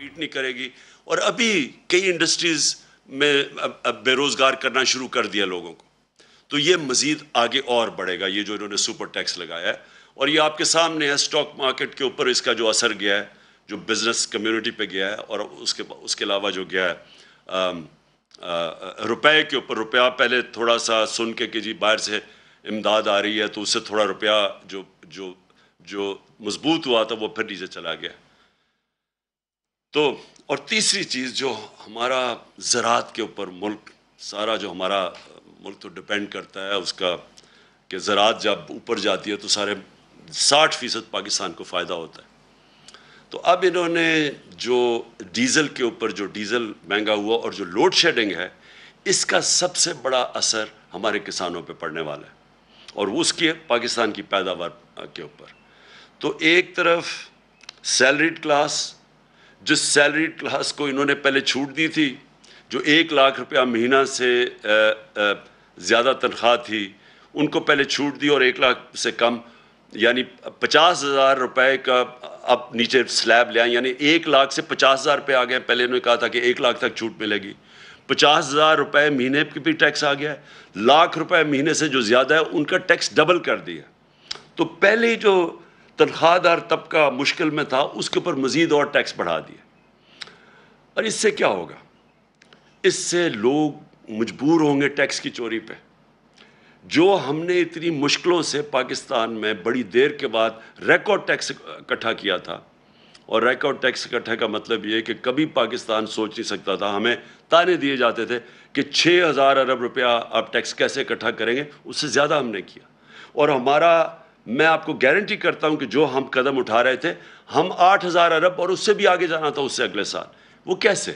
Compete نہیں کرے گی. اور ابھی کئی انڈسٹریز میں بے روزگار کرنا شروع کر دیا لوگوں کو. تو یہ مزید آگے اور بڑھے گا یہ جو انہوں نے سپر ٹیکس لگایا ہے. اور یہ آپ کے سامنے ہے اسٹاک مارکیٹ کے اوپر اس کا جو اثر گیا ہے, جو بزنس کمیونٹی پہ گیا ہے, اور اس کے علاوہ جو گیا ہے روپے کے اوپر. روپیہ پہلے تھوڑا سا سن کے کہ جی باہر سے امداد آ رہی ہے تو اس سے تھوڑا روپیہ جو مضبوط ہوا تھا وہ پھر نیچے چلا گیا. تو اور تیسری چیز جو ہمارا زراعت کے اوپر ملک سارا جو ہمارا ملک تو ڈپینڈ کرتا ہے اس کا کہ زراعت جب اوپر جاتی ہے تو سارے 60% پاکستان کو فائدہ ہوتا ہے. تو اب انہوں نے جو ڈیزل کے اوپر جو ڈیزل مہنگا ہوا اور جو لوڈ شیڈنگ ہے اس کا سب سے بڑا اثر ہمارے کسانوں پہ پڑنے والا ہے اور اس کے پاکستان کی پیداوار کے اوپر. تو ایک طرف سیلریڈ کلاس, جس سیلریڈ کلاس کو انہوں نے پہلے چھوٹ دی تھی, جو 1 لاکھ روپیہ مہینہ سے زیادہ تنخواہ تھی ان کو پہلے چھوٹ دی, اور 1 لاکھ سے کم یعنی 50,000 روپے کا اب نیچے سلیب لے آئیں, یعنی 1 لاکھ سے 50,000 روپے آ گئے. پہلے انہوں نے کہا تھا کہ 1 لاکھ تک چھوٹ ملے گی. 50,000 روپے مہینے کی بھی ٹیکس آ گیا ہے. 1,00,000 روپے مہینے سے جو زیادہ ہے ان کا ٹیکس ڈبل کر دیا. تو پہلے جو تنخواہ دار طبقہ مشکل میں تھا اس کے اوپر مزید اور ٹیکس بڑھا دیا. اور اس سے کیا ہوگا؟ اس سے لوگ مجبور ہوں گے ٹیکس کی چوری پہ. جو ہم نے اتنی مشکلوں سے پاکستان میں بڑی دیر کے بعد ریکارڈ ٹیکس اکٹھا کیا تھا, اور ریکارڈ ٹیکس اکٹھا کا مطلب یہ کہ کبھی پاکستان سوچ نہیں سکتا تھا. ہمیں تانے دیے جاتے تھے کہ 6,000 ارب روپیہ آپ ٹیکس کیسے اکٹھا کریں گے, اس سے زیادہ ہم نے کیا. اور میں آپ کو گارنٹی کرتا ہوں کہ جو ہم قدم اٹھا رہے تھے, ہم 8,000 ارب اور اس سے بھی آگے جانا تھا اس سے اگلے سال. وہ کیسے؟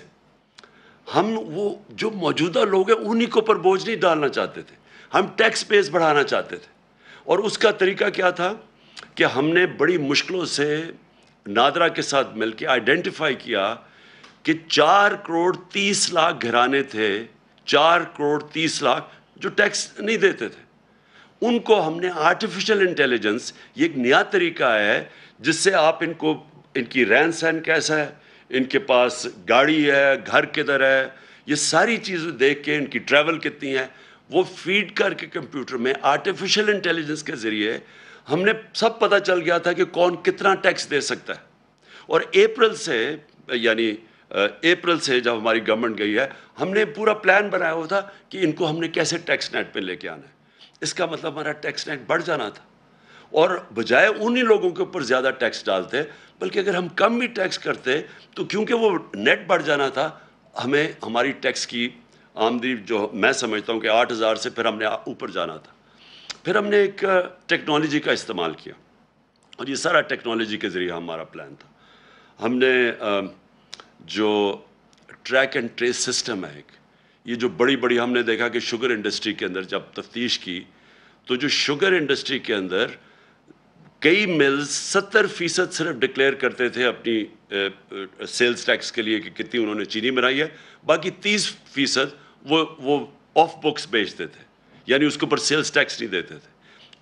ہم وہ جو موجودہ لوگ ہیں انہی کے اوپر بوجھ نہیں ڈالنا چاہتے تھے, ہم ٹیکس بیس بڑھانا چاہتے تھے. اور اس کا طریقہ کیا تھا کہ ہم نے بڑی مشکلوں سے نادرا کے ساتھ مل کے آئیڈینٹیفائی کیا کہ 4 کروڑ 30 لاکھ گھرانے تھے, 4 کروڑ 30 لاکھ جو ٹیکس نہیں دیتے تھے. ان کو ہم نے آرٹیفیشل انٹیلیجنس, یہ ایک نیا طریقہ ہے جس سے آپ ان کی رہن سہن کیسا ہے, ان کے پاس گاڑی ہے, گھر کدھر ہے, یہ ساری چیزیں دیکھ کے ان کی ٹریول کتنی ہے وہ فیڈ کر کے کمپیوٹر میں آرٹیفیشل انٹیلیجنس کے ذریعے ہم نے سب پتہ چل گیا تھا کہ کون کتنا ٹیکس دے سکتا ہے. اور اپریل سے جب ہماری گورنمنٹ گئی ہے ہم نے پورا پلان بنایا ہوا تھا کہ ان کو ہم نے کیسے ٹیکس نیٹ پہ لے کے آنا ہے. اس کا مطلب ہمارا ٹیکس نیٹ بڑھ جانا تھا, اور بجائے انہی لوگوں کے اوپر زیادہ ٹیکس ڈالتے, بلکہ اگر ہم کم بھی ٹیکس کرتے تو کیونکہ وہ نیٹ بڑھ جانا تھا, ہمیں ہماری ٹیکس کی آمدنی جو میں سمجھتا ہوں کہ 8,000 سے پھر ہم نے اوپر جانا تھا. پھر ہم نے ایک ٹیکنالوجی کا استعمال کیا, اور یہ سارا ٹیکنالوجی کے ذریعے ہمارا پلان تھا. ہم نے جو ٹریک اینڈ ٹریس سسٹم ہے ایک, یہ جو بڑی ہم نے دیکھا کہ شوگر انڈسٹری کے اندر جب تفتیش کی تو جو شوگر انڈسٹری کے اندر کئی ملز 70% صرف ڈکلیئر کرتے تھے اپنی سیلز ٹیکس کے لیے کہ کتنی انہوں نے چینی بنائی ہے, باقی 30% وہ آف بکس بیچتے تھے, یعنی اس کے اوپر سیلز ٹیکس نہیں دیتے تھے.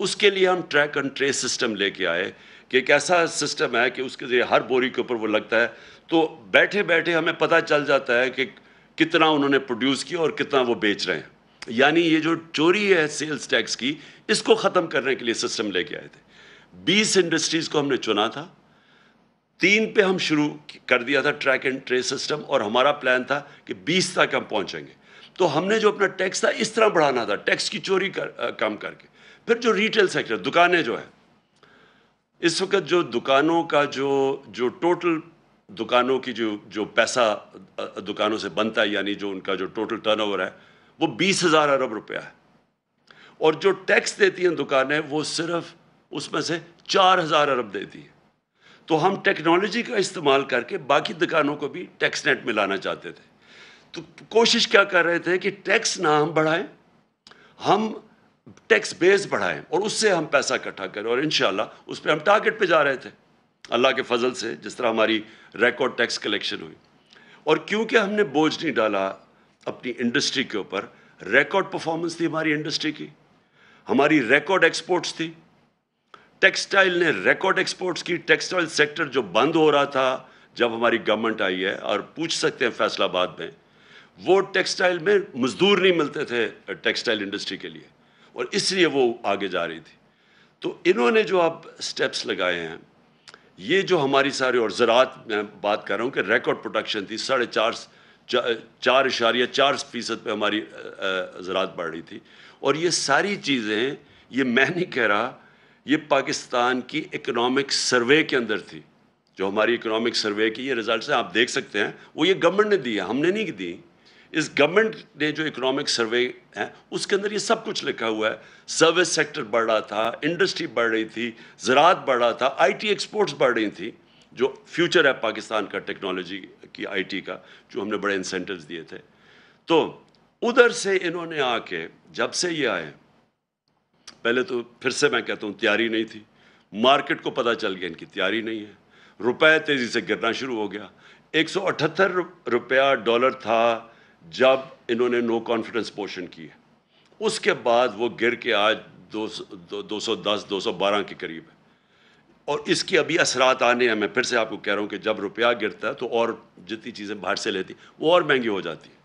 اس کے لیے ہم ٹریک اینڈ ٹریس سسٹم لے کے آئے کہ ایک ایسا سسٹم ہے کہ اس کے ذریعے ہر بوری کے اوپر وہ لگتا ہے, تو بیٹھے ہمیں پتہ چل جاتا ہے کہ کتنا انہوں نے پروڈیوس کیا اور کتنا وہ بیچ رہے ہیں. یعنی یہ جو چوری ہے سیلز ٹیکس کی, اس کو ختم کرنے کے لیے سسٹم لے کے آئے تھے. 20 انڈسٹریز کو ہم نے چنا تھا, 3 پہ ہم شروع کر دیا تھا ٹریک اینڈ ٹریس سسٹم, اور ہمارا پلان تھا کہ 20 تک ہم پہنچیں گے. تو ہم نے جو اپنا ٹیکس تھا اس طرح بڑھانا تھا, ٹیکس کی چوری کم کر کے. پھر جو ریٹیل سیکٹر, دکانیں جو ہیں, اس وقت جو دکانوں کا جو ٹوٹل دکانوں کی جو پیسہ دکانوں سے بنتا ہے, یعنی جو ان کا جو ٹوٹل ٹرن اوور ہے وہ 20,000 ارب روپیہ ہے, اور جو ٹیکس دیتی ہیں دکانیں وہ صرف اس میں سے 4,000 ارب دیتی ہیں. تو ہم ٹیکنالوجی کا استعمال کر کے باقی دکانوں کو بھی ٹیکس نیٹ میں لانا چاہتے تھے. تو کوشش کیا کر رہے تھے کہ ٹیکس نہ ہم بڑھائیں, ہم ٹیکس بیس بڑھائیں اور اس سے ہم پیسہ اکٹھا کریں, اور انشاءاللہ اس پہ ہم ٹارگٹ پہ جا رہے تھے اللہ کے فضل سے, جس طرح ہماری ریکارڈ ٹیکس کلیکشن ہوئی. اور کیونکہ ہم نے بوجھ نہیں ڈالا اپنی انڈسٹری کے اوپر, ریکارڈ پرفارمنس تھی ہماری انڈسٹری کی, ہماری ریکارڈ ایکسپورٹس تھی. ٹیکسٹائل نے ریکارڈ ایکسپورٹس کی, ٹیکسٹائل سیکٹر جو بند ہو رہا تھا جب ہماری گورنمنٹ آئی ہے، اور پوچھ سکتے ہیں فیصل آباد میں، وہ ٹیکسٹائل میں مزدور نہیں ملتے تھے ٹیکسٹائل انڈسٹری کے لیے، اور اس لیے وہ آگے جا رہی تھی. تو انہوں نے جو اب سٹیپس لگائے ہیں، یہ جو ہماری سارے، اور زراعت میں بات کر رہا ہوں کہ ریکارڈ پروڈکشن تھی، 4.4% پہ ہماری زراعت بڑھ رہی تھی. اور یہ ساری چیزیں، یہ میں نہیں کہہ رہا، یہ پاکستان کی اکنامک سروے کے اندر تھی. جو ہماری اکنامک سروے کی یہ ریزلٹس ہیں، آپ دیکھ سکتے ہیں، وہ یہ گورنمنٹ نے دی ہے، ہم نے نہیں دی. اس گورنمنٹ نے جو اکنامک سروے ہے اس کے اندر یہ سب کچھ لکھا ہوا ہے. سروس سیکٹر بڑھ رہا تھا، انڈسٹری بڑھ رہی تھی، زراعت بڑھ رہا تھا، آئی ٹی ایکسپورٹس بڑھ رہی تھی، جو فیوچر ہے پاکستان کا ٹیکنالوجی کی، آئی ٹی کا، جو ہم نے بڑے انسینٹیوز دیے تھے. تو ادھر سے انہوں نے آ کے، جب سے یہ آئے، پہلے تو پھر سے میں کہتا ہوں تیاری نہیں تھی. مارکیٹ کو پتہ چل گیا ان کی تیاری نہیں ہے. روپے تیزی سے گرنا شروع ہو گیا. 178 روپیہ ڈالر تھا جب انہوں نے نو کانفیڈنس پوشن کی ہے. اس کے بعد وہ گر کے آج 210 212 کے قریب ہے. اور اس کی ابھی اثرات آنے ہیں. میں پھر سے آپ کو کہہ رہا ہوں کہ جب روپیہ گرتا ہے تو اور جتنی چیزیں باہر سے لیتی وہ اور مہنگی ہو جاتی ہیں.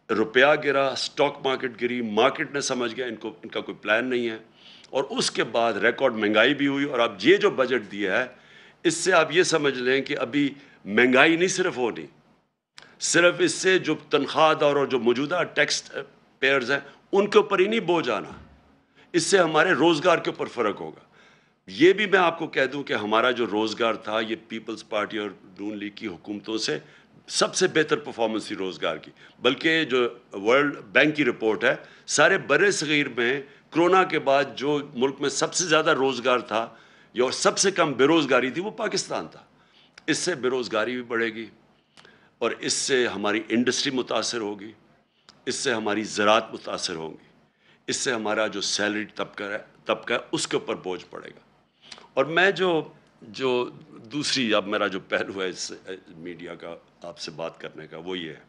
روپیہ گرا، سٹاک مارکیٹ گری، مارکیٹ نے سمجھ گیا ان کا کوئی پلان نہیں ہے. اور اس کے بعد ریکارڈ مہنگائی بھی ہوئی. اور اب یہ جو بجٹ دیا ہے، اس سے آپ یہ سمجھ لیں کہ ابھی مہنگائی نہیں صرف ہونی، صرف اس سے جو تنخواہ دار اور جو موجودہ ٹیکس پیئرز ہیں ان کے اوپر ہی نہیں بوجھ آنا، اس سے ہمارے روزگار کے اوپر فرق ہوگا. یہ بھی میں آپ کو کہہ دوں کہ ہمارا جو روزگار تھا، یہ پیپلز پارٹی اور نون لیگ کی حکومتوں سے سب سے بہتر پرفارمنس تھی روزگار کی. بلکہ جو ورلڈ بینک کی رپورٹ ہے، سارے بر صغیر میں کرونا کے بعد جو ملک میں سب سے زیادہ روزگار تھا یا سب سے کم بے روزگاری تھی، وہ پاکستان تھا. اس سے بے روزگاری بھی بڑھے گی، اور اس سے ہماری انڈسٹری متاثر ہوگی، اس سے ہماری زراعت متاثر ہوگی، اس سے ہمارا جو سیلری طبقہ ہے اس کے اوپر بوجھ پڑے گا. اور میں جو دوسری، اب میرا جو پہلو ہے اس میڈیا کا آپ سے بات کرنے کا، وہ یہ ہے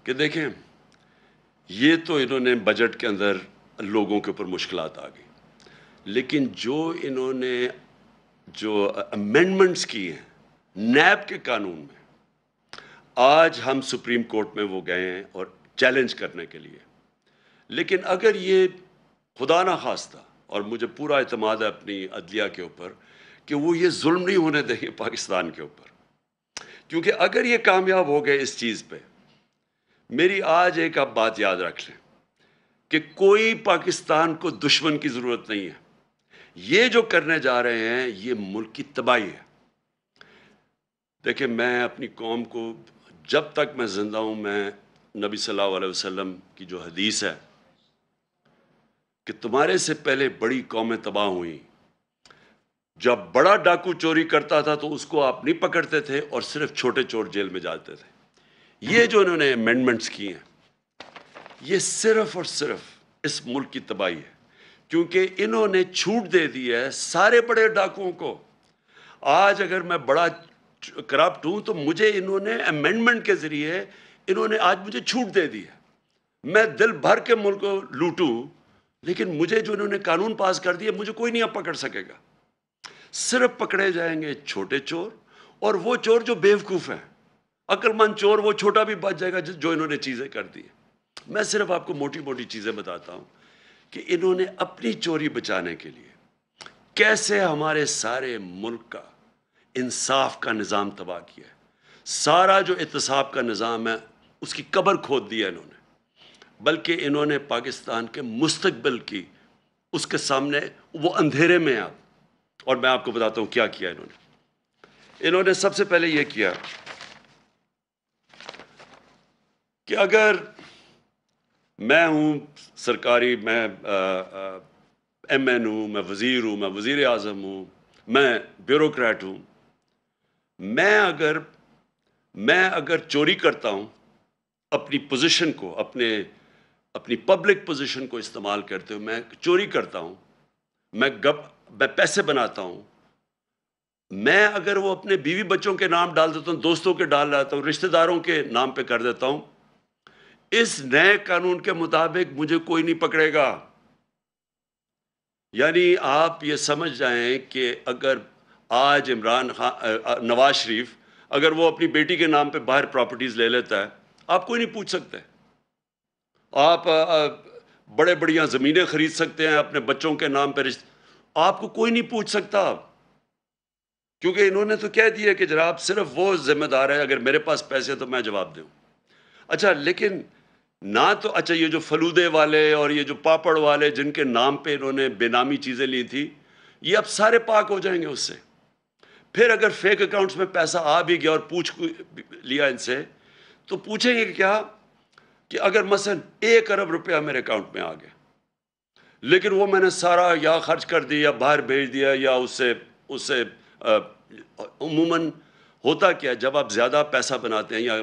کہ دیکھیں، یہ تو انہوں نے بجٹ کے اندر لوگوں کے اوپر مشکلات آ گئی، لیکن جو انہوں نے جو امینڈمنٹس کی ہیں نیب کے قانون میں، آج ہم سپریم کورٹ میں وہ گئے ہیں اور چیلنج کرنے کے لیے. لیکن اگر یہ خدا نہ خواستہ، اور مجھے پورا اعتماد ہے اپنی عدلیہ کے اوپر کہ وہ یہ ظلم نہیں ہونے دیں گے پاکستان کے اوپر، کیونکہ اگر یہ کامیاب ہو گئے اس چیز پہ، میری آج ایک آپ بات یاد رکھ لیں کہ کوئی پاکستان کو دشمن کی ضرورت نہیں ہے. یہ جو کرنے جا رہے ہیں یہ ملک کی تباہی ہے. دیکھیں، میں اپنی قوم کو، جب تک میں زندہ ہوں، میں نبی صلی اللہ علیہ وسلم کی جو حدیث ہے کہ تمہارے سے پہلے بڑی قومیں تباہ ہوئیں، جب بڑا ڈاکو چوری کرتا تھا تو اس کو آپ نہیں پکڑتے تھے اور صرف چھوٹے چور جیل میں جاتے تھے. یہ جو انہوں نے امینڈمنٹس کی ہیں، یہ صرف اور صرف اس ملک کی تباہی ہے، کیونکہ انہوں نے چھوٹ دے دی ہے سارے بڑے ڈاکوؤں کو. آج اگر میں بڑا کرپٹ ہوں تو مجھے انہوں نے امینڈمنٹ کے ذریعے انہوں نے آج مجھے چھوٹ دے دی ہے. میں دل بھر کے ملک کو لوٹوں، لیکن مجھے جو انہوں نے قانون پاس کر دیا، مجھے کوئی نہیں اب پکڑ سکے گا. صرف پکڑے جائیں گے چھوٹے چور، اور وہ چور جو بیوقوف ہیں. عقل مند چور وہ چھوٹا بھی بچ جائے گا جو انہوں نے چیزیں کر دی. میں صرف آپ کو موٹی موٹی چیزیں بتاتا ہوں کہ انہوں نے اپنی چوری بچانے کے لیے کیسے ہمارے سارے ملک کا انصاف کا نظام تباہ کیا ہے. سارا جو احتساب کا نظام ہے اس کی قبر کھود دی ہے انہوں نے. بلکہ انہوں نے پاکستان کے مستقبل کی، اس کے سامنے وہ اندھیرے میں آپ. اور میں آپ کو بتاتا ہوں کیا کیا انہوں نے سب سے پہلے یہ کیا کہ اگر میں ہوں سرکاری، میں ایم این ہوں، میں وزیر ہوں، میں وزیر اعظم ہوں، میں بیوروکریٹ ہوں، میں اگر چوری کرتا ہوں، اپنی پوزیشن کو، اپنی پبلک پوزیشن کو استعمال کرتے ہوئے میں چوری کرتا ہوں، میں پیسے بناتا ہوں، میں اگر وہ اپنے بیوی بچوں کے نام ڈال دیتا ہوں، دوستوں کے ڈال دیتا ہوں، رشتہ داروں کے نام پہ کر دیتا ہوں، اس نئے قانون کے مطابق مجھے کوئی نہیں پکڑے گا. یعنی آپ یہ سمجھ جائیں کہ اگر آج عمران خان نواز شریف اگر وہ اپنی بیٹی کے نام پہ باہر پراپرٹیز لے لیتا ہے آپ کوئی نہیں پوچھ سکتے. آپ بڑے بڑیاں زمینیں خرید سکتے ہیں اپنے بچوں کے نام پہ آپ کو کوئی نہیں پوچھ سکتا، کیونکہ انہوں نے تو کہہ دیا کہ جناب صرف وہ ذمہ دار ہے، اگر میرے پاس پیسے تو میں جواب دوں. اچھا لیکن نہ تو اچھا یہ جو فلودے والے اور یہ جو پاپڑ والے جن کے نام پہ انہوں نے بے نامی چیزیں لی تھی یہ اب سارے پاک ہو جائیں گے اس سے. پھر اگر فیک اکاؤنٹس میں پیسہ آ بھی گیا اور پوچھ لیا ان سے تو پوچھیں گے کیا کہ اگر مثلا 1 ارب روپیہ میرے اکاؤنٹ میں آ گیا لیکن وہ میں نے سارا یا خرچ کر دیا یا باہر بھیج دیا یا اس سے عموماً ہوتا کیا جب آپ زیادہ پیسہ بناتے ہیں یا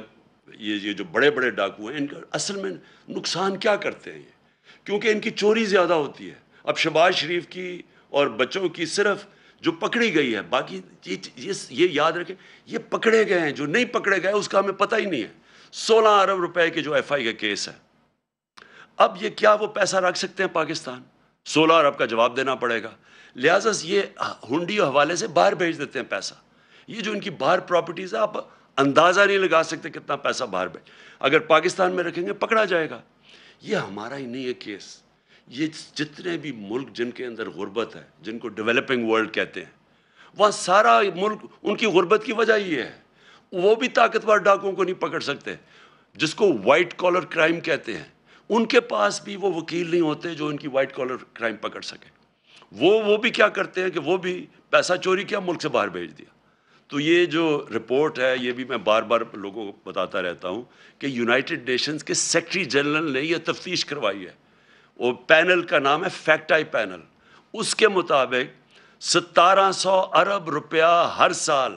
یہ جو بڑے بڑے ڈاکو ہیں ان کا اصل میں نقصان کیا کرتے ہیں یہ کیونکہ ان کی چوری زیادہ ہوتی ہے. اب شہباز شریف کی اور بچوں کی صرف جو پکڑی گئی ہے، باقی یہ یاد رکھیں یہ پکڑے گئے ہیں، جو نہیں پکڑے گئے اس کا ہمیں پتہ ہی نہیں ہے. 16 ارب روپے کے جو ایف آئی کا کیس ہے، اب یہ کیا وہ پیسہ رکھ سکتے ہیں پاکستان؟ 16 ارب کا جواب دینا پڑے گا، لہٰذا یہ ہنڈی اور حوالے سے باہر بھیج دیتے ہیں پیسہ. یہ جو ان کی باہر پراپرٹیز ہے آپ اندازہ نہیں لگا سکتے کتنا پیسہ باہر بھیج، اگر پاکستان میں رکھیں گے پکڑا جائے گا. یہ ہمارا ہی نہیں ہے کیس، یہ جتنے بھی ملک جن کے اندر غربت ہے، جن کو ڈیولپنگ ورلڈ کہتے ہیں، وہاں سارا ملک ان کی غربت کی وجہ یہ ہے. وہ بھی طاقتور ڈاکوں کو نہیں پکڑ سکتے جس کو وائٹ کالر کرائم کہتے ہیں، ان کے پاس بھی وہ وکیل نہیں ہوتے جو ان کی وائٹ کالر کرائم پکڑ سکے. وہ بھی کیا کرتے ہیں کہ وہ بھی پیسہ چوری کیا ملک سے باہر بھیج دیا. تو یہ جو رپورٹ ہے یہ بھی میں بار بار لوگوں کو بتاتا رہتا ہوں کہ یونائٹڈ نیشنز کے سیکرٹری جنرل نے یہ تفتیش کروائی ہے. وہ پینل کا نام ہے فیکٹ آئی پینل. اس کے مطابق 1700 ارب روپیہ ہر سال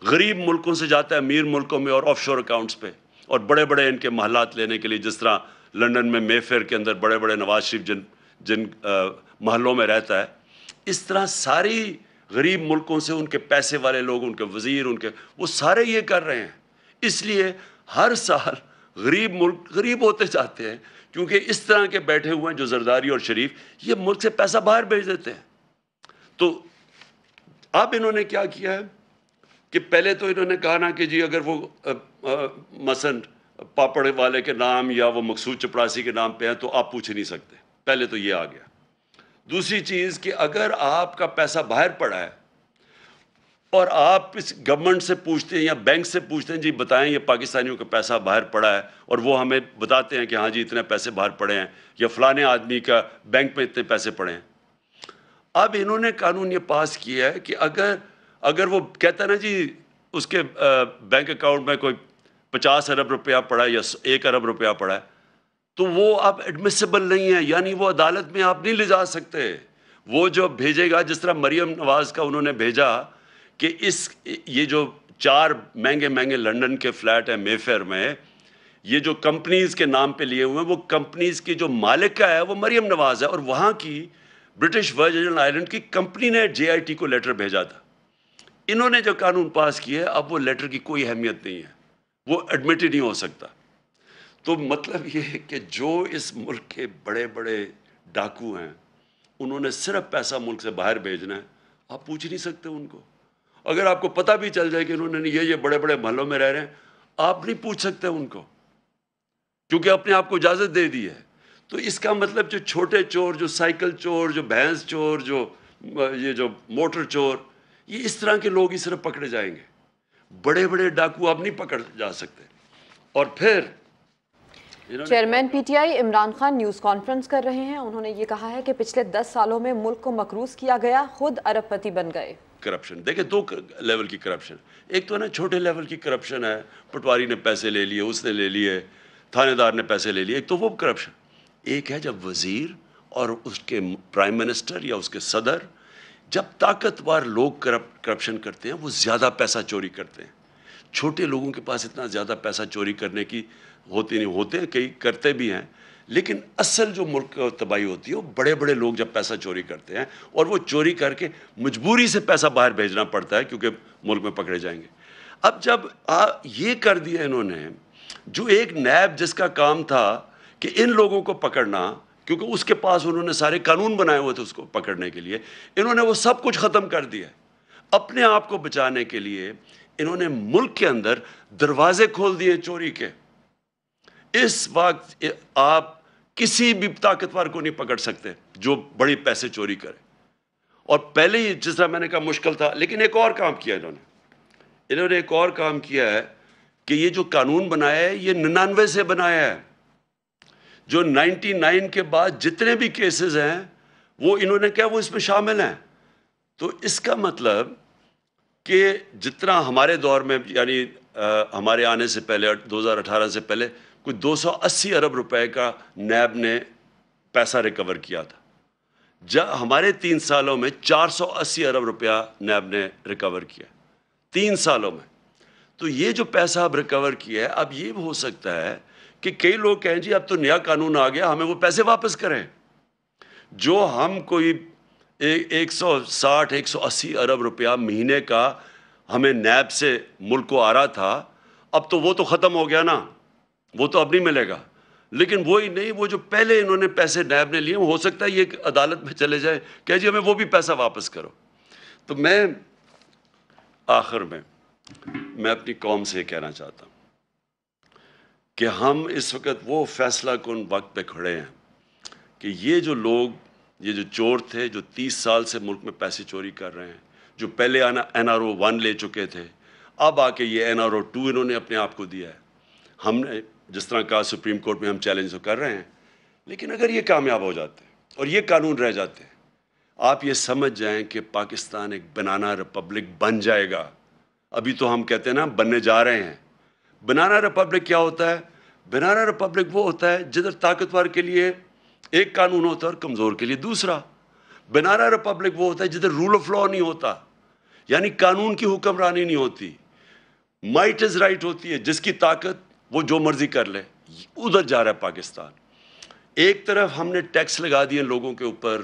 غریب ملکوں سے جاتا ہے امیر ملکوں میں اور آف شور اکاؤنٹس پہ، اور بڑے بڑے ان کے محلات لینے کے لیے، جس طرح لنڈن میں مے فیئر کے اندر بڑے بڑے نواز شریف جن محلوں میں رہتا ہے، اس طرح ساری غریب ملکوں سے ان کے پیسے والے لوگ، ان کے وزیر، وہ سارے یہ کر رہے ہیں. اس لیے ہر سال غریب ملک غریب ہوتے جاتے ہیں کیونکہ اس طرح کے بیٹھے ہوئے ہیں جو زرداری اور شریف یہ ملک سے پیسہ باہر بھیج دیتے ہیں. تو اب انہوں نے کیا کیا ہے کہ پہلے تو انہوں نے کہا نا کہ جی اگر وہ مثلا پاپڑ والے کے نام یا وہ مقصود چپراسی کے نام پہ ہیں تو آپ پوچھ نہیں سکتے. پہلے تو یہ آ گیا. دوسری چیز کہ اگر آپ کا پیسہ باہر پڑا ہے اور آپ اس گورنمنٹ سے پوچھتے ہیں یا بینک سے پوچھتے ہیں جی بتائیں یہ پاکستانیوں کا پیسہ باہر پڑا ہے، اور وہ ہمیں بتاتے ہیں کہ ہاں جی اتنے پیسے باہر پڑے ہیں یا فلانے آدمی کا بینک میں اتنے پیسے پڑے ہیں. اب انہوں نے قانون یہ پاس کیا ہے کہ اگر وہ کہتا ہے نا جی اس کے بینک اکاؤنٹ میں کوئی 50 ارب روپیہ پڑا ہے یا 1 ارب روپیہ پڑا ہے تو وہ اب ایڈمیسیبل نہیں ہے، یعنی وہ عدالت میں آپ نہیں لے جا سکتے. وہ جو بھیجے گا، جس طرح مریم نواز کا انہوں نے بھیجا کہ یہ جو 4 مہنگے لنڈن کے فلیٹ ہیں مے فیئر میں، یہ جو کمپنیز کے نام پہ لیے ہوئے ہیں، وہ کمپنیز کی جو مالک کا ہے وہ مریم نواز ہے، اور وہاں کی برٹش ورجن آئلینڈ کی کمپنی نے جے آئی ٹی کو لیٹر بھیجا تھا. انہوں نے جو قانون پاس کیا ہے اب وہ لیٹر کی کوئی اہمیت نہیں ہے، وہ ایڈمٹ ہی نہیں ہو سکتا. تو مطلب یہ ہے کہ جو اس ملک کے بڑے بڑے ڈاکو ہیں انہوں نے صرف پیسہ ملک سے باہر بھیجنا ہے، آپ پوچھ نہیں سکتے ان کو. اگر آپ کو پتہ بھی چل جائے کہ انہوں نے یہ بڑے بڑے محلوں میں رہ رہے ہیں آپ نہیں پوچھ سکتے ان کو کیونکہ اپنے آپ کو اجازت دے دی ہے. تو اس کا مطلب جو چھوٹے چور، جو سائیکل چور، جو بھینس چور، جو موٹر چور، یہ اس طرح کے لوگ ہی صرف پکڑے جائیں گے. بڑے بڑے ڈاکو آپ نہیں پکڑ جا سکتے. اور پھر chairman P T I Imran Khan news conference کر رہے ہیں. انہوں نے یہ کہا ہے کہ پچھلے 10 سالوں میں ملک کو مقروض کیا گیا، خود ارب پتی بن گئے. کرپشن دیکھیں 2 لیول کی کرپشن، ایک تو نا چھوٹے لیول کی کرپشن ہے، پٹواری نے پیسے لے لیے، اس نے لے لیے، تھانے دار نے پیسے لے لیے، ایک تو وہ کرپشن. ایک ہے جب وزیر اور اس کے پرائم منسٹر یا اس کے صدر جب طاقتور لوگ کرپشن کرتے ہیں وہ زیادہ پیسہ چوری کرتے ہیں. چھوٹے لوگوں کے پاس اتنا زیادہ پیسہ چوری کرنے کی ہوتی نہیں، ہوتے ہیں کئی کرتے بھی ہیں، لیکن اصل جو ملک کو تباہی ہوتی ہے وہ بڑے بڑے لوگ جب پیسہ چوری کرتے ہیں اور وہ چوری کر کے مجبوری سے پیسہ باہر بھیجنا پڑتا ہے کیونکہ ملک میں پکڑے جائیں گے. اب جب یہ کر دیا انہوں نے، جو ایک نیب جس کا کام تھا کہ ان لوگوں کو پکڑنا، کیونکہ اس کے پاس انہوں نے سارے قانون بنائے ہوئے تھے اس کو پکڑنے کے لیے، انہوں نے وہ سب کچھ ختم کر دیا. اپنے آپ کو بچانے کے لیے انہوں نے ملک کے اندر دروازے کھول دیے چوری کے. اس وقت آپ کسی بھی طاقتور کو نہیں پکڑ سکتے جو بڑی پیسے چوری کرے. اور پہلے ہی جس طرح میں نے کہا مشکل تھا, لیکن ایک اور کام کیا انہوں نے ایک اور کام کیا ہے کہ یہ جو قانون بنایا ہے یہ 99 سے بنایا ہے. جو 99 کے بعد جتنے بھی کیسز ہیں وہ انہوں نے کہا وہ اس میں شامل ہیں. تو اس کا مطلب کہ جتنا ہمارے دور میں یعنی ہمارے آنے سے پہلے 2018 سے پہلے کوئی 280 ارب روپے کا نیب نے پیسہ ریکور کیا تھا, ہمارے 3 سالوں میں 480 ارب روپیہ نیب نے ریکور کیا 3 سالوں میں. تو یہ جو پیسہ اب ریکور کیا ہے, اب یہ ہو سکتا ہے کہ کئی لوگ کہیں جی اب تو نیا قانون آ گیا, ہمیں وہ پیسے واپس کریں. جو ہم کوئی 160-180 ارب روپیہ مہینے کا ہمیں نیب سے ملک کو آ رہا تھا, اب تو وہ تو ختم ہو گیا نا, وہ تو اب نہیں ملے گا. لیکن وہی نہیں, وہ جو پہلے انہوں نے پیسے نیب نے لیے, ہو سکتا ہے یہ عدالت میں چلے جائے کہ جی ہمیں وہ بھی پیسہ واپس کرو. تو میں آخر میں اپنی قوم سے یہ کہنا چاہتا ہوں کہ ہم اس وقت وہ فیصلہ کن وقت پہ کھڑے ہیں کہ یہ جو لوگ, یہ جو چور تھے جو 30 سال سے ملک میں پیسے چوری کر رہے ہیں, جو پہلے NRO 1 لے چکے تھے, اب آ کے یہ NRO 2 انہوں نے اپنے آپ کو دیا ہے. ہم نے جس طرح کہا سپریم کورٹ میں ہم چیلنج تو کر رہے ہیں, لیکن اگر یہ کامیاب ہو جاتے ہیں اور یہ قانون رہ جاتے ہیں, آپ یہ سمجھ جائیں کہ پاکستان ایک بنانا ریپبلک بن جائے گا. ابھی تو ہم کہتے ہیں نا بننے جا رہے ہیں. بنانا ریپبلک کیا ہوتا ہے؟ بنانا ریپبلک وہ ہوتا ہے جدھر طاقتور کے لیے ایک قانون ہوتا ہے اور کمزور کے لیے دوسرا. بنانا ریپبلک وہ ہوتا ہے جدھر رول آف لا نہیں ہوتا, یعنی قانون کی حکمرانی نہیں ہوتی, مائٹ از رائٹ ہوتی ہے, جس کی طاقت وہ جو مرضی کر لے. ادھر جا رہا ہے پاکستان. ایک طرف ہم نے ٹیکس لگا دیے لوگوں کے اوپر,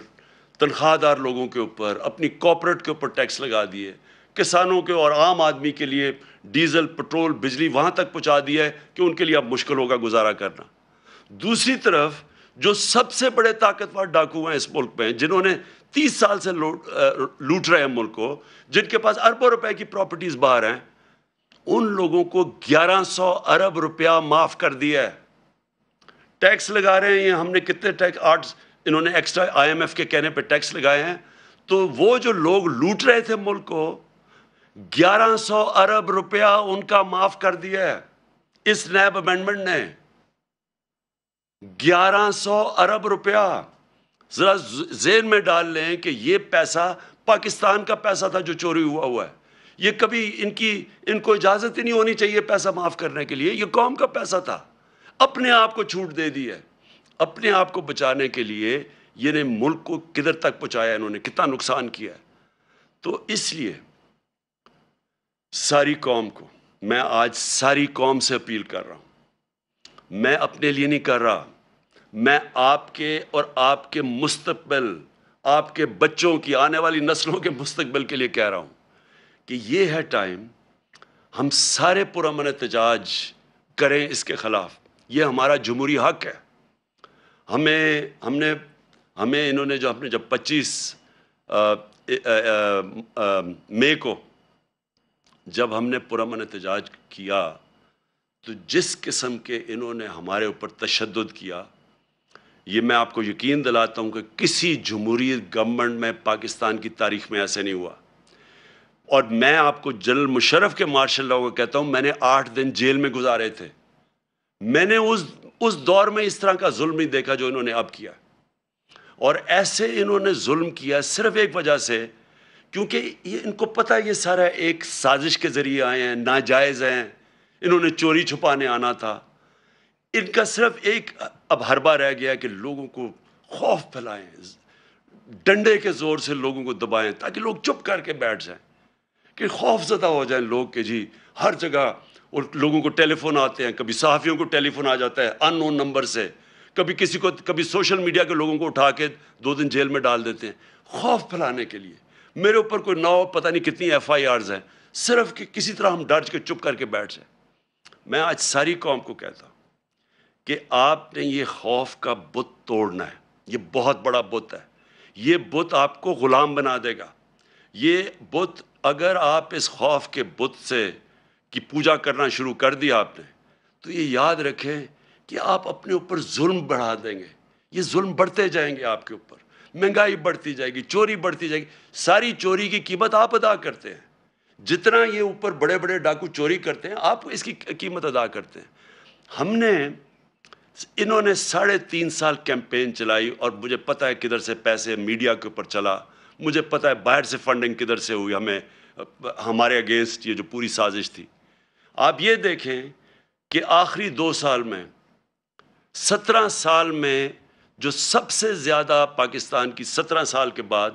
تنخواہ دار لوگوں کے اوپر, اپنی کارپوریٹ کے اوپر ٹیکس لگا دیے, کسانوں کے اور عام آدمی کے لیے ڈیزل پٹرول بجلی وہاں تک پہنچا دیا ہے کہ ان کے لیے اب مشکل ہوگا گزارا کرنا. دوسری طرف جو سب سے بڑے طاقتور ڈاکو ہیں اس ملک میں, جنہوں نے 30 سال سے لوٹ رہے ہیں ملک کو, جن کے پاس اربوں روپے کی پراپرٹیز باہر ہیں, ان لوگوں کو 1100 ارب روپیہ معاف کر دیا ہے. ٹیکس لگا رہے ہیں ہم نے کتنے ٹیکس, 8 انہوں نے ایکسٹرا IMF کے کہنے پہ ٹیکس لگائے ہیں. تو وہ جو لوگ لوٹ رہے تھے ملک کو, 1100 ارب روپیہ ان کا معاف کر دیا ہے اس نیب امینڈمنٹ نے. 1100 ارب روپیہ. ذرا ذہن میں ڈال لیں کہ یہ پیسہ پاکستان کا پیسہ تھا جو چوری ہوا ہے. یہ کبھی ان کو اجازت ہی نہیں ہونی چاہیے پیسہ معاف کرنے کے لیے. یہ قوم کا پیسہ تھا, اپنے آپ کو چھوٹ دے دی ہے. اپنے آپ کو بچانے کے لیے یہ نے ملک کو کدھر تک پہنچایا, انہوں نے کتنا نقصان کیا ہے. تو اس لیے ساری قوم کو, میں آج ساری قوم سے اپیل کر رہا ہوں. میں اپنے لیے نہیں کر رہا, میں آپ کے اور آپ کے مستقبل, آپ کے بچوں کی, آنے والی نسلوں کے مستقبل کے لیے کہہ رہا ہوں کہ یہ ہے ٹائم ہم سارے پرامن احتجاج کریں اس کے خلاف. یہ ہمارا جمہوری حق ہے. ہمیں انہوں نے جب 25 مئی کو جب ہم نے پرامن احتجاج کیا, تو جس قسم کے انہوں نے ہمارے اوپر تشدد کیا, یہ میں آپ کو یقین دلاتا ہوں کہ کسی جمہوریت گورنمنٹ میں پاکستان کی تاریخ میں ایسے نہیں ہوا. اور میں آپ کو جنرل مشرف کے مارشل لاء کو کہتا ہوں, میں نے 8 دن جیل میں گزارے تھے. میں نے اس دور میں اس طرح کا ظلم نہیں دیکھا جو انہوں نے اب کیا. اور ایسے انہوں نے ظلم کیا صرف ایک وجہ سے, کیونکہ ان کو پتہ ہے یہ سارا ایک سازش کے ذریعے آئے ہیں, ناجائز ہیں, انہوں نے چوری چھپانے آنا تھا. ان کا صرف ایک اب حربہ رہ گیا کہ لوگوں کو خوف پھیلائیں, ڈنڈے کے زور سے لوگوں کو دبائیں تاکہ لوگ چپ کر کے بیٹھ جائیں, کہ خوف زدہ ہو جائیں لوگ کہ جی ہر جگہ. اور لوگوں کو ٹیلی فون آتے ہیں, کبھی صحافیوں کو ٹیلی فون آ جاتا ہے ان نون نمبر سے, کبھی سوشل میڈیا کے لوگوں کو اٹھا کے 2 دن جیل میں ڈال دیتے ہیں خوف پھیلانے کے لیے. میرے اوپر کوئی 9 پتہ نہیں کتنی FIRs ہیں, صرف کہ کسی طرح ہم ڈر کے چپ کر کے بیٹھ جائیں. میں آج ساری قوم کو کہتا ہوں کہ آپ نے یہ خوف کا بت توڑنا ہے. یہ بہت بڑا بت ہے. یہ بت آپ کو غلام بنا دے گا. یہ بت اگر آپ اس خوف کے بت سے کی پوجا کرنا شروع کر دیا آپ نے تو یہ یاد رکھیں کہ آپ اپنے اوپر ظلم بڑھا دیں گے. یہ ظلم بڑھتے جائیں گے آپ کے اوپر, مہنگائی بڑھتی جائے گی, چوری بڑھتی جائے گی. ساری چوری کی قیمت آپ ادا کرتے ہیں. جتنا یہ اوپر بڑے بڑے ڈاکو چوری کرتے ہیں آپ اس کی قیمت ادا کرتے ہیں. انہوں نے 3.5 سال کیمپین چلائی اور مجھے پتہ ہے کدھر سے پیسے میڈیا کے اوپر چلا, مجھے پتہ ہے باہر سے فنڈنگ کدھر سے ہوئی ہمیں ہمارے اگینسٹ یہ جو پوری سازش تھی. آپ یہ دیکھیں کہ آخری 2 سال میں 17 سال میں جو سب سے زیادہ پاکستان کی 17 سال کے بعد,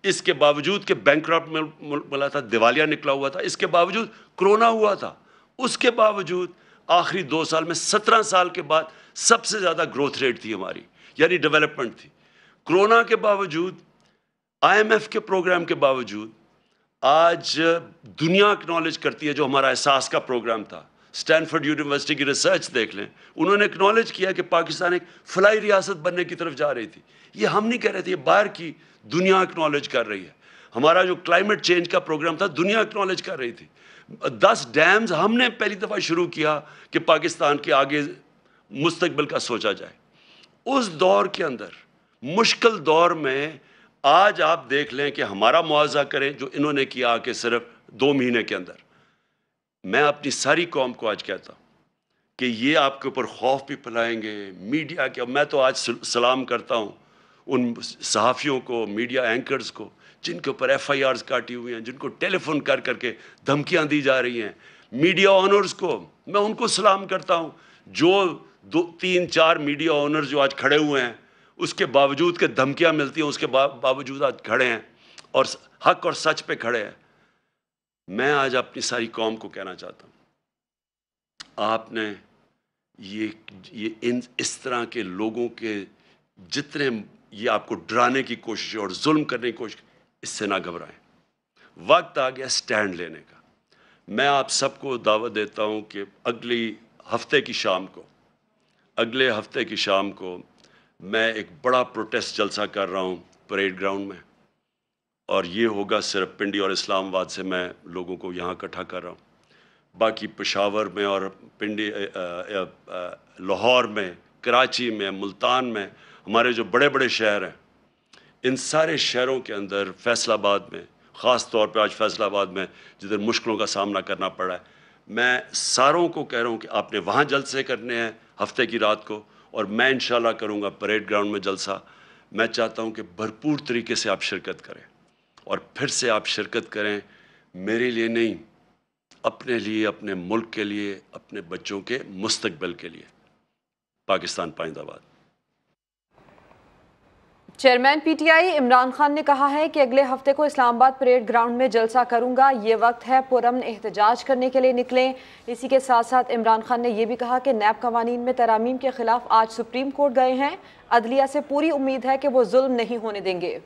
اس کے باوجود کہ بینکرپٹ ملا تھا, دیوالیہ نکلا ہوا تھا, اس کے باوجود کرونا ہوا تھا, اس کے باوجود آخری 2 سال میں 17 سال کے بعد سب سے زیادہ گروتھ ریٹ تھی ہماری, یعنی ڈیولپمنٹ تھی. کرونا کے باوجود, IMF کے پروگرام کے باوجود آج دنیا اکنالج کرتی ہے جو ہمارا احساس کا پروگرام تھا. اسٹینفورڈ یونیورسٹی کی ریسرچ دیکھ لیں, انہوں نے اکنالج کیا کہ پاکستان ایک فلائی ریاست بننے کی طرف جا رہی تھی. یہ ہم نہیں کہہ رہے تھے, یہ باہر کی دنیا اکنالج کر رہی ہے. ہمارا جو کلائمیٹ چینج کا پروگرام تھا دنیا اکنالج کر رہی تھی. 10 ڈیمز ہم نے پہلی دفعہ شروع کیا کہ پاکستان کے آگے مستقبل کا سوچا جائے. اس دور کے اندر, مشکل دور میں, آج آپ دیکھ لیں کہ ہمارا موازنہ کریں جو انہوں نے کیا کہ صرف 2 مہینے کے اندر. میں اپنی ساری قوم کو آج کہتا ہوں کہ یہ آپ کے اوپر خوف بھی پھیلائیں گے میڈیا کے. میں تو آج سلام کرتا ہوں ان صحافیوں کو, میڈیا اینکرز کو جن کے اوپر FIRs کاٹی ہوئی ہیں, جن کو ٹیلی فون کر کر کے دھمکیاں دی جا رہی ہیں. میڈیا آنرز کو میں ان کو سلام کرتا ہوں, جو 2-3-4 میڈیا آنرز جو آج کھڑے ہوئے ہیں, اس کے باوجود کہ دھمکیاں ملتی ہیں اس کے باوجود آج کھڑے ہیں اور حق اور سچ پہ کھڑے ہیں. میں آج اپنی ساری قوم کو کہنا چاہتا ہوں, آپ نے اس طرح کے لوگوں کے جتنے یہ آپ کو ڈرانے کی کوشش اور ظلم کرنے کی کوشش, اس سے نہ گھبرائیں. وقت آ گیا سٹینڈ لینے کا. میں آپ سب کو دعوت دیتا ہوں کہ اگلے ہفتے کی شام کو میں ایک بڑا پروٹیسٹ جلسہ کر رہا ہوں پریڈ گراؤنڈ میں, اور یہ ہوگا صرف پنڈی اور اسلام آباد سے میں لوگوں کو یہاں اکٹھا کر رہا ہوں. باقی پشاور میں اور پنڈی, لاہور میں, کراچی میں, ملتان میں, ہمارے جو بڑے بڑے شہر ہیں, ان سارے شہروں کے اندر, فیصل آباد میں خاص طور پہ, آج فیصل آباد میں جدھر مشکلوں کا سامنا کرنا پڑا ہے, میں ساروں کو کہہ رہا ہوں کہ آپ نے وہاں جلسے کرنے ہیں ہفتے کی رات کو, اور میں انشاءاللہ کروں گا پریڈ گراؤنڈ میں جلسہ. میں چاہتا ہوں کہ بھرپور طریقے سے آپ شرکت کریں, اور پھر سے آپ شرکت کریں میرے لیے نہیں, اپنے لیے, اپنے ملک کے لیے, اپنے بچوں کے مستقبل کے لیے. پاکستان پائندہ باد. چیئرمین PTI عمران خان نے کہا ہے کہ اگلے ہفتے کو اسلام آباد پریڈ گراؤنڈ میں جلسہ کروں گا. یہ وقت ہے پرامن احتجاج کرنے کے لیے نکلیں. اسی کے ساتھ ساتھ عمران خان نے یہ بھی کہا کہ نیب قوانین میں ترامیم کے خلاف آج سپریم کورٹ گئے ہیں. عدلیہ سے پوری امید ہے کہ وہ ظلم نہیں ہونے دیں گے.